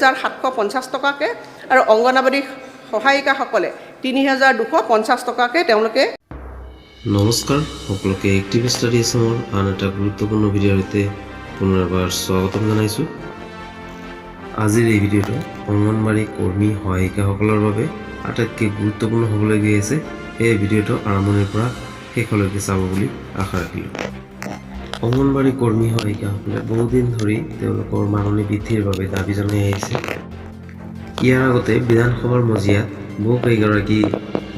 2,750 টকাকৈ আৰু অংগনবাড়ী সহায়িকাসকলে 3,250 টকাকৈ তেওঁলোকে। নমস্কাৰ সকলোকে এক্টিভ ষ্টাডি আছামৰ আন এটা গুৰুত্বপূৰ্ণ ভিডিঅ'ৰ সৈতে পুনৰবাৰ স্বাগতম জনাইছোঁ। আজিৰ এই ভিডিঅ'টো অংগনবাড়ী কৰ্মী সহায়িকাসকলৰ বাবে আটাইতকৈ গুৰুত্বপূৰ্ণ হ'বলৈ গৈ আছে। এই ভিডিঅ'টো আৰম্ভণিৰ পৰা শেষলৈকে চাব বুলি আশা ৰাখিলোঁ। অংগনবাড়ী কৰ্মী সহায়িকাসকলে বহুদিন ধৰি তেওঁলোকৰ মাননি বৃদ্ধিৰ বাবে দাবী জনাই আহিছে। ইয়াৰ আগতে বিধানসভাৰ মজিয়াত বহু কেইগৰাকী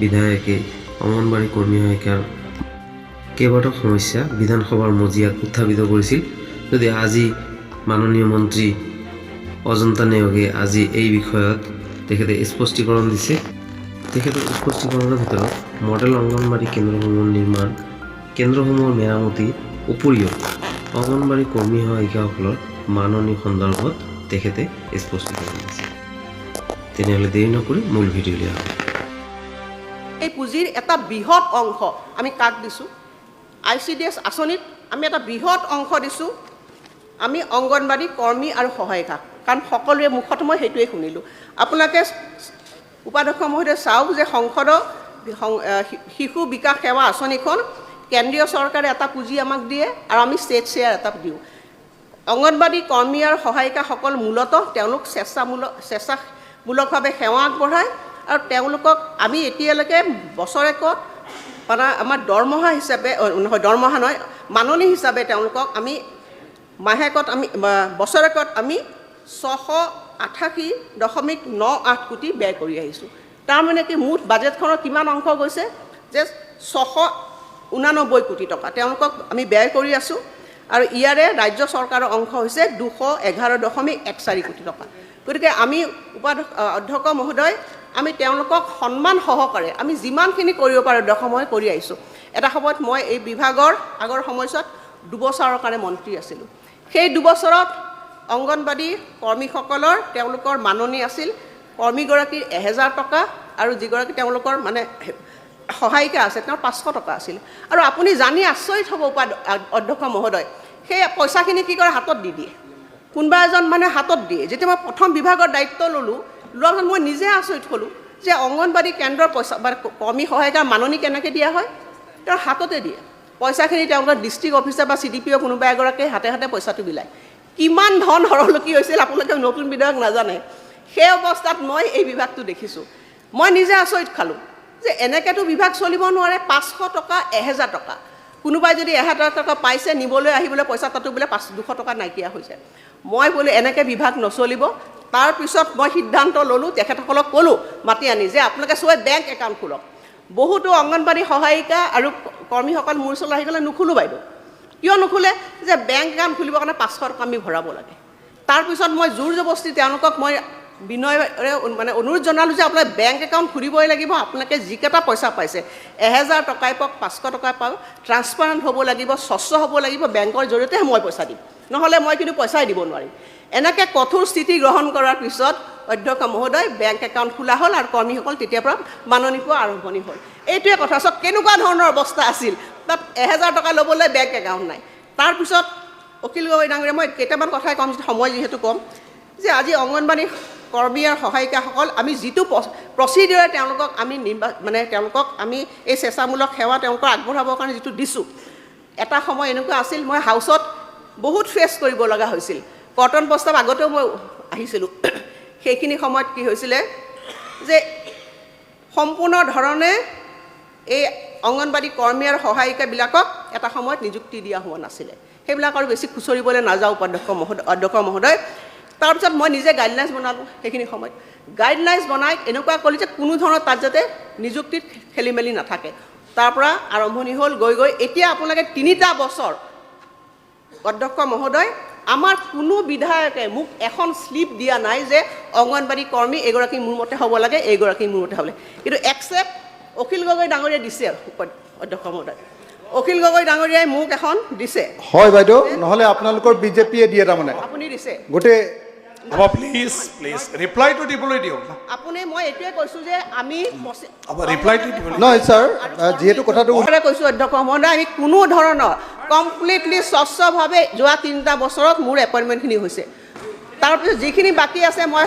বিধায়কে অংগনবাড়ী কৰ্মী সহায়িকাৰ কেইবাটাও সমস্যা বিধানসভাৰ মজিয়াত উত্থাপিত কৰিছিল। যদি আজি মাননীয় মন্ত্ৰী অজন্তা নেওগে আজি এই বিষয়ত তেখেতে স্পষ্টীকৰণ দিছে। তেখেতৰ স্পষ্টীকৰণৰ ভিতৰত মডেল অংগনবাড়ী কেন্দ্ৰসমূহৰ নিৰ্মাণ, কেন্দ্ৰসমূহৰ মেৰামতিৰ উপৰিও অংগনবাড়ী কৰ্মী সহায়িকাসকলৰ মাননি সন্দৰ্ভত তেখেতে স্পষ্টীকৰণ দিছে। তেনেহ'লে দেৰি নকৰি মূল ভিডিঅ'লৈ আহক। এই পুঁজিৰ এটা বৃহৎ অংশ আমি কাক দিছোঁ? ICDS আঁচনিত আমি এটা বৃহৎ অংশ দিছোঁ আমি অংগনবাড়ী কৰ্মী আৰু সহায়িকা, কাৰণ সকলোৰে মুখত মই সেইটোৱে শুনিলোঁ। আপোনালোকে উপাধ্যক্ষ মহোদয় চাওক যে সংসদৰ শিশু বিকাশ সেৱা আঁচনিখন কেন্দ্ৰীয় চৰকাৰে এটা পুঁজি আমাক দিয়ে আৰু আমি ষ্টেট শ্বেয়াৰ এটা দিওঁ। অংগনবাড়ী কৰ্মী আৰু সহায়িকাসকল মূলতঃ তেওঁলোক স্বেচ্ছামূলকভাৱে সেৱা আগবঢ়ায় আৰু তেওঁলোকক আমি এতিয়ালৈকে বছৰেকত মানে আমাৰ দৰমহা হিচাপে দৰমহা নহয় মাননি হিচাপে তেওঁলোকক আমি মাহেকত আমি বছৰেকত আমি 688.98 কোটি ব্যয় কৰি আহিছোঁ। তাৰমানে কি মুঠ বাজেটখনৰ কিমান অংশ গৈছে যে 689 কোটি টকা তেওঁলোকক আমি ব্যয় কৰি আছোঁ আৰু ইয়াৰে ৰাজ্য চৰকাৰৰ অংশ হৈছে 211.14 কোটি টকা। গতিকে আমি অধ্যক্ষ মহোদয় আমি তেওঁলোকক সন্মান সহকাৰে আমি যিমানখিনি কৰিব পাৰোঁ সময় কৰি আহিছোঁ। এটা সময়ত মই এই বিভাগৰ আগৰ সময়ছোৱাত 2 বছৰৰ কাৰণে মন্ত্ৰী আছিলোঁ। সেই 2 বছৰত অংগনবাড়ী কৰ্মীসকলৰ তেওঁলোকৰ মাননি আছিল কৰ্মীগৰাকীৰ 1000 টকা আৰু যিগৰাকী তেওঁলোকৰ মানে সহায়িকা আছে তেওঁৰ 500 টকা আছিল। আৰু আপুনি জানি আচৰিত হ'ব অধ্যক্ষ মহোদয়, সেই পইচাখিনি কি কৰে হাতত দি দিয়ে, কোনোবা এজন মানে হাতত দিয়ে। যেতিয়া মই প্ৰথম বিভাগৰ দায়িত্ব ল'লোঁ, লোৱাৰ পিছত মই নিজে আচৰিত হ'লোঁ যে অংগনবাড়ী কেন্দ্ৰৰ পইচা বা কৰ্মী সহায়িকাৰ মাননি কেনেকৈ দিয়া হয়, তেওঁৰ হাততে দিয়ে পইচাখিনি। তেওঁলোকৰ ডিষ্ট্ৰিক্ট অফিচাৰ বা CDPO কোনোবা এগৰাকীয়ে হাতে হাতে পইচাটো বিলায়। কিমান ধন সৰলকি হৈছিল আপোনালোকে নতুন বিধায়ক নাজানে। সেই অৱস্থাত মই এই বিভাগটো দেখিছোঁ, মই নিজে আচৰিত খালোঁ যে এনেকৈতো বিভাগ চলিব নোৱাৰে। 500 টকা 1000 টকা, কোনোবাই যদি 1000 টকা পাইছে নিবলৈ আহিবলৈ পইচা তাতো বোলে 200 টকা নাইকিয়া হৈছে। মই বোলো এনেকৈ বিভাগ নচলিব। তাৰপিছত মই সিদ্ধান্ত ল'লোঁ, তেখেতসকলক ক'লোঁ মাতি আনি যে আপোনালোকে চবে বেংক একাউণ্ট খোলক। বহুতো অংগনবাড়ী সহায়িকা আৰু কৰ্মীসকল মোৰ ওচৰলৈ আহি গ'লে নুখোলোঁ বাইদেউ। কিয় নুখোলে? যে বেংক একাউণ্ট খুলিবৰ কাৰণে 500 টকা আমি ভৰাব লাগে। তাৰপিছত মই জোৰ জবস্তি তেওঁলোকক মই বিনয়েৰে মানে অনুৰোধ জনালোঁ যে আপোনালোকে বেংক একাউণ্ট খুলিবই লাগিব। আপোনালোকে যিকেইটা পইচা পাইছে 1000 টকাই পাওক 500 টকাই পাওক, ট্ৰান্সপাৰেণ্ট হ'ব লাগিব, স্বচ্ছ হ'ব লাগিব। বেংকৰ জৰিয়তেহে মই পইচা দিম, নহ'লে মই কিন্তু পইচাই দিব নোৱাৰিম। এনেকৈ কঠোৰ স্থিতি গ্ৰহণ কৰাৰ পিছত অধ্যক্ষ মহোদয় বেংক একাউণ্ট খোলা হ'ল আৰু কৰ্মীসকল তেতিয়াৰ পৰা মাননি পোৱা আৰম্ভণি হ'ল। এইটোৱে কথা। চব কেনেকুৱা ধৰণৰ অৱস্থা আছিল, তাত 1000 টকা ল'বলৈ বেংক একাউণ্ট নাই। তাৰপিছত অখিল গগৈ ডাঙৰীয়া, মই কেইটামান কথাই ক'ম সময় যিহেতু ক'ম, যে আজি অংগনবাড়ী কৰ্মী আৰু সহায়িকাসকল আমি যিটো প্ৰচিডিউৰে তেওঁলোকক আমি তেওঁলোকক আমি এই স্বেচ্ছামূলক সেৱা তেওঁলোকক আগবঢ়াবৰ কাৰণে যিটো দিছোঁ, এটা সময় এনেকুৱা আছিল মই হাউচত বহুত ফেচ কৰিব লগা হৈছিল। কৰ্তন প্ৰস্তাৱ আগতেও মই আহিছিলোঁ। সেইখিনি সময়ত কি হৈছিলে যে সম্পূৰ্ণ ধৰণে এই অংগনবাড়ী কৰ্মী আৰু সহায়িকাবিলাকক এটা সময়ত নিযুক্তি দিয়া হোৱা নাছিলে। সেইবিলাক আৰু বেছি খুচৰিবলৈ নাযাওঁ অধ্যক্ষ মহোদয়। তাৰপিছত মই নিজে গাইডলাইন্স বনালোঁ। সেইখিনি সময়ত গাইডলাইন্স বনাই এনেকুৱা কৰিলোঁ যে কোনো ধৰণৰ তাত যাতে নিযুক্তিত খেলি মেলি নাথাকে। তাৰ পৰা আৰম্ভণি হ'ল গৈ গৈ এতিয়া আপোনালোকে 3টা বছৰ অধ্যক্ষ মহোদয় আমাৰ কোনো বিধায়কে মোক এখন শ্লিপ দিয়া নাই যে অংগনবাড়ী কৰ্মী এগৰাকী মোৰ মতে হ'ব লাগে, এইগৰাকী মোৰ মতে হ'ব লাগে। কিন্তু একচেপ্ট অখিল গগৈ ডাঙৰীয়াই দিছে। অধ্যক্ষ মহোদয় অখিল গগৈ ডাঙৰীয়াই মোক এখন দিছে। হয় বাইদেউ, নহ'লে আপোনালোকৰ বিজেপিয়ে দিয়ে তাৰমানে আপুনি দিছে গোটেই। প্লিজ ৰিপ্লাইটো দিবলৈ দিয়ক। আপুনি মই এইটোৱে কৈছোঁ যে আমি ৰিপ্লাইটো দিবলৈ নহয় ছাৰ, যিহেতু কথাটো কৈছোঁ অধ্যক্ষ মহোদয়, আমি কোনো ধৰণৰ কমপ্লিটলি স্বচ্ছভাৱে যোৱা 3টা বছৰত মোৰ এপইণ্টমেণ্টখিনি হৈছে। তাৰপিছত যিখিনি বাকী আছে মই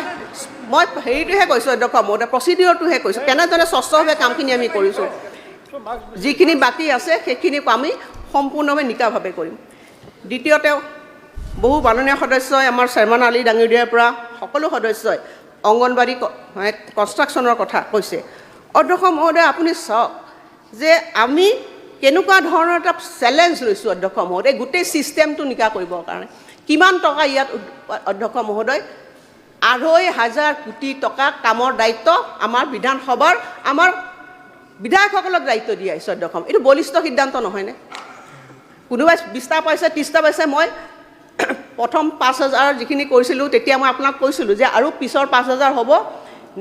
হেৰিটোহে কৈছোঁ, অধ্যক্ষ মহোদয়, প্ৰচিডিঅ'ৰটোহে কৈছোঁ, কেনেদৰে স্বচ্ছভাৱে কামখিনি আমি কৰিছোঁ। যিখিনি বাকী আছে সেইখিনি আমি সম্পূৰ্ণভাৱে নিকাভাৱে কৰিম। দ্বিতীয়তে, বহু মাননীয় সদস্যই আমাৰ চেয়াৰমেন আলী ডাঙৰীয়াৰ পৰা সকলো সদস্যই অংগনবাড়ী কনষ্ট্ৰাকশ্যনৰ কথা কৈছে। অধ্যক্ষ মহোদয়, আপুনি চাওক যে আমি কেনেকুৱা ধৰণৰ এটা চেলেঞ্জ লৈছোঁ অধ্যক্ষ মহোদয়, গোটেই ছিষ্টেমটো নিকা কৰিবৰ কাৰণে। কিমান টকা ইয়াত অধ্যক্ষ মহোদয়? ২৫০০ কোটি টকা কামৰ দায়িত্ব আমাৰ বিধানসভাৰ আমাৰ বিধায়কসকলক দায়িত্ব দিয়া হৈছে অধ্যক্ষ। এইটো বলিষ্ঠ সিদ্ধান্ত নহয়নে? কোনোবাই ২০টা পাইছে, ৩০টা পাইছে। মই প্ৰথম ৫,০০০ যিখিনি কৰিছিলোঁ তেতিয়া মই আপোনাক কৈছিলোঁ যে আৰু পিছৰ ৫,০০০ হ'ব,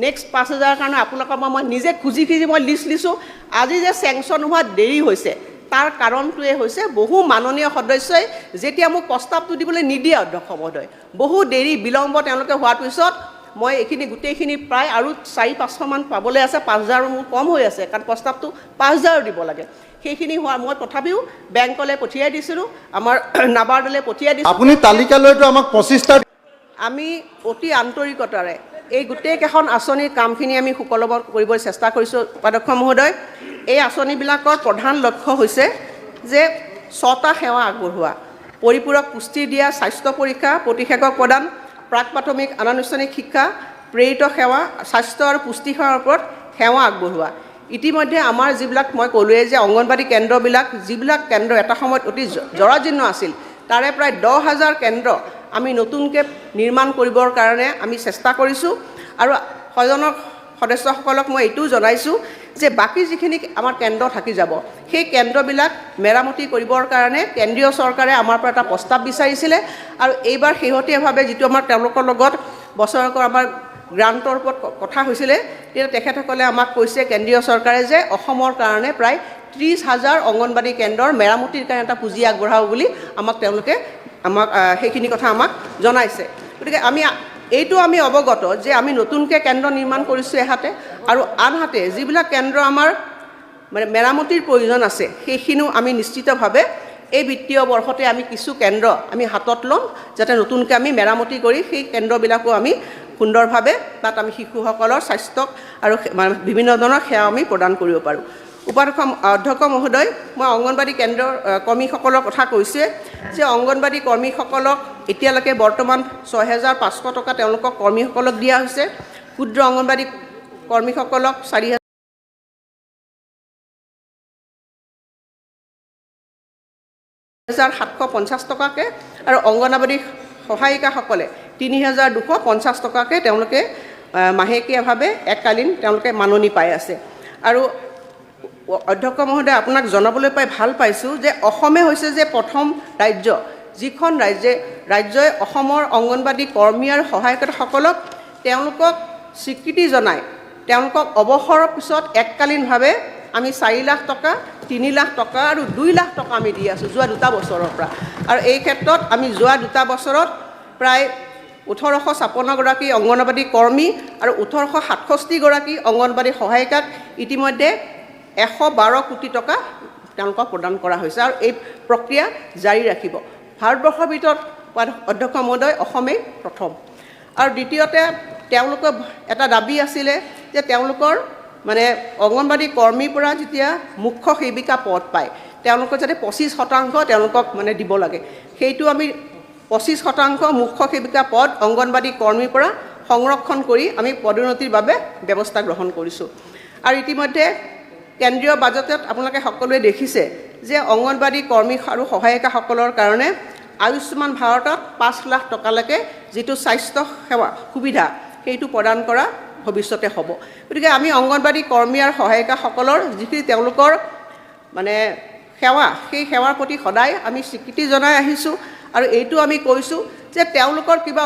নেক্সট ৫,০০০ কাৰণে আপোনালোকৰ মই নিজে খুজি মই লিষ্ট দিছোঁ। আজি যে চেংচন হোৱাত দেৰি হৈছে তাৰ কাৰণটোৱে হৈছে বহু মাননীয় সদস্যই যেতিয়া মোক প্ৰস্তাৱটো দিবলৈ নিদিয়ে অধ্যক্ষ মহোদয়, বহু দেৰি বিলম্ব তেওঁলোকে হোৱাৰ পিছত মই এইখিনি গোটেইখিনি প্ৰায় আৰু ৪-৫০০মান পাবলৈ আছে, ৫,০০০ মোৰ কম হৈ আছে, কাৰণ প্ৰস্তাৱটো ৫,০০০ দিব লাগে। সেইখিনি হোৱা মই তথাপিও বেংকলৈ পঠিয়াই দিছিলোঁ, আমাৰ নাবাৰ্ডলৈ পঠিয়াই দিছোঁ। আপুনি তালিকা লৈতো আমাক ২৫টা আমি অতি আন্তৰিকতাৰে এই গোটেইকেইখন আঁচনিৰ কামখিনি আমি সুকলমে কৰিবলৈ চেষ্টা কৰিছোঁ উপাধ্যক্ষ মহোদয়। এই আঁচনিবিলাকৰ প্ৰধান লক্ষ্য হৈছে যে ৬টা সেৱা আগবঢ়োৱা: পৰিপূৰক পুষ্টি দিয়া, স্বাস্থ্য পৰীক্ষা, প্ৰতিষেধক প্ৰদান, প্ৰাক প্ৰাথমিক অনানুষ্ঠানিক শিক্ষা, প্ৰেৰিত সেৱা, স্বাস্থ্য আৰু পুষ্টি সেৱাৰ ওপৰত সেৱা আগবঢ়োৱা। ইতিমধ্যে আমাৰ যিবিলাক মই ক'লোৱে যে অংগনবাড়ী কেন্দ্ৰবিলাক, যিবিলাক কেন্দ্ৰ এটা সময়ত অতি জৰাজীৰ্ণ আছিল, তাৰে প্ৰায় ১০,০০০ কেন্দ্ৰ আমি নতুনকৈ নিৰ্মাণ কৰিবৰ কাৰণে আমি চেষ্টা কৰিছোঁ। আৰু সদনৰ সদস্যসকলক মই এইটোও জনাইছোঁ যে বাকী যিখিনি আমাৰ কেন্দ্ৰ থাকি যাব, সেই কেন্দ্ৰবিলাক মেৰামতি কৰিবৰ কাৰণে কেন্দ্ৰীয় চৰকাৰে আমাৰ পৰা এটা প্ৰস্তাৱ বিচাৰিছিলে। আৰু এইবাৰ শেহতীয়াভাৱে যিটো আমাৰ তেওঁলোকৰ লগত বছৰেকৰ আমাৰ গ্ৰাণ্টৰ ওপৰত কথা হৈছিলে, তেতিয়া তেখেতসকলে আমাক কৈছে কেন্দ্ৰীয় চৰকাৰে যে অসমৰ কাৰণে প্ৰায় ৩০,০০০ অংগনবাড়ী কেন্দ্ৰৰ মেৰামতিৰ কাৰণে এটা পুঁজি আগবঢ়াব বুলি তেওঁলোকে সেইখিনি কথা আমাক জনাইছে। গতিকে এইটো আমি অৱগত যে আমি নতুনকৈ কেন্দ্ৰ নিৰ্মাণ কৰিছোঁ এহাতে, আৰু আনহাতে যিবিলাক কেন্দ্ৰ আমাৰ মেৰামতিৰ প্ৰয়োজন আছে সেইখিনিও আমি নিশ্চিতভাৱে এই বিত্তীয় বৰ্ষতে আমি কিছু কেন্দ্ৰ আমি হাতত ল'ম, যাতে নতুনকৈ আমি মেৰামতি কৰি সেই কেন্দ্ৰবিলাকো আমি সুন্দৰভাৱে তাত আমি শিশুসকলৰ স্বাস্থ্যক আৰু বিভিন্ন ধৰণৰ সেৱা আমি প্ৰদান কৰিব পাৰোঁ। অধ্যক্ষ মহোদয়, মই অংগনবাড়ী কেন্দ্ৰৰ কৰ্মীসকলৰ কথা কৈছোঁৱে যে অংগনবাড়ী কৰ্মীসকলক এতিয়ালৈকে বৰ্তমান ৬,৫০০ টকা তেওঁলোকক কৰ্মীসকলক দিয়া হৈছে। ক্ষুদ্ৰ অংগনবাড়ী কৰ্মীসকলক ৪,৭৫০ টকাকৈ আৰু অংগনবাড়ী সহায়িকাসকলে ৩,২৫০ টকাকৈ তেওঁলোকে মাহেকীয়াভাৱে এককালীন তেওঁলোকে মাননি পাই আছে। আৰু অধ্যক্ষ মহোদয়, আপোনাক জনাবলৈ পাই ভাল পাইছোঁ যে অসমে হৈছে যে প্ৰথম ৰাজ্য যিখন ৰাজ্যই অসমৰ অংগনবাড়ী কৰ্মী আৰু সহায়কসকলক তেওঁলোকক স্বীকৃতি জনাই তেওঁলোকক অৱসৰৰ পিছত এককালীনভাৱে আমি ৪ লাখ টকা, ৩ লাখ টকা আৰু ২ লাখ টকা আমি দি আছোঁ যোৱা ২টা বছৰৰ পৰা। আৰু এই ক্ষেত্ৰত আমি যোৱা ২টা বছৰত প্ৰায় ১৮৫৬গৰাকী অংগনবাড়ী কৰ্মী আৰু ১৮৬৭গৰাকী অংগনবাড়ী সহায়িকাক ইতিমধ্যে ১১২ কোটি টকা তেওঁলোকক প্ৰদান কৰা হৈছে, আৰু এই প্ৰক্ৰিয়া জাৰি ৰাখিব। ভাৰতবৰ্ষৰ ভিতৰত অধ্যক্ষ মহোদয় অসমেই প্ৰথম। আৰু দ্বিতীয়তে তেওঁলোকৰ এটা দাবী আছিলে যে তেওঁলোকৰ অংগনবাড়ী কৰ্মীৰ পৰা যেতিয়া মুখ্য সেৱিকা পদ পায় তেওঁলোকৰ যাতে ২৫% তেওঁলোকক দিব লাগে। সেইটো আমি ২৫% মুখ্য সেৱিকা পদ অংগনবাড়ী কৰ্মীৰ পৰা সংৰক্ষণ কৰি আমি পদোন্নতিৰ বাবে ব্যৱস্থা গ্ৰহণ কৰিছোঁ। আৰু ইতিমধ্যে কেন্দ্ৰীয় বাজেটত আপোনালোকে সকলোৱে দেখিছে যে অংগনবাড়ী কৰ্মী আৰু সহায়িকাসকলৰ কাৰণে আয়ুষ্মান ভাৰতত ৫ লাখ টকালৈকে যিটো স্বাস্থ্য সেৱা সুবিধা সেইটো প্ৰদান কৰা ভৱিষ্যতে হ'ব। গতিকে আমি অংগনবাড়ী কৰ্মী আৰু সহায়িকাসকলৰ যিখিনি তেওঁলোকৰ সেৱা, সেই সেৱাৰ প্ৰতি সদায় আমি স্বীকৃতি জনাই আহিছোঁ। আৰু এইটো আমি কৈছোঁ যে তেওঁলোকৰ কিবা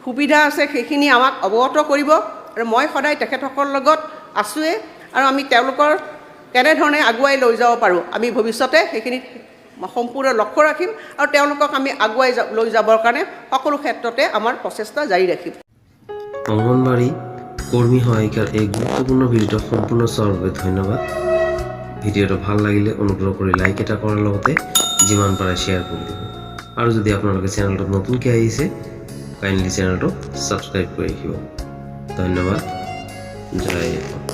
সুবিধা আছে সেইখিনি আমাক অৱগত কৰিব, আৰু মই সদায় তেখেতসকলৰ লগত আছোঁৱে। আৰু আমি তেওঁলোকৰ কেনেধৰণে আগুৱাই লৈ যাব পাৰোঁ আমি ভৱিষ্যতে সেইখিনি সম্পূৰ্ণ লক্ষ্য ৰাখিম, আৰু তেওঁলোকক আমি আগুৱাই লৈ যাবৰ কাৰণে সকলো ক্ষেত্ৰতে আমাৰ প্ৰচেষ্টা জাৰি ৰাখিম। অংগনবাড়ী কৰ্মী সহায়িকাৰ এই গুৰুত্বপূৰ্ণ ভিডিঅ'টো সম্পূৰ্ণ চোৱাৰ বাবে ধন্যবাদ। ভিডিঅ'টো ভাল লাগিলে অনুগ্ৰহ কৰি লাইক এটা কৰাৰ লগতে যিমান পাৰে শ্বেয়াৰ কৰি দিব। আৰু যদি আপোনালোকে চেনেলটোত নতুনকৈ আহিছে কাইণ্ডলি চেনেলটো ছাবস্ক্ৰাইব কৰি ৰাখিব ধন্যবাদ জয় অসম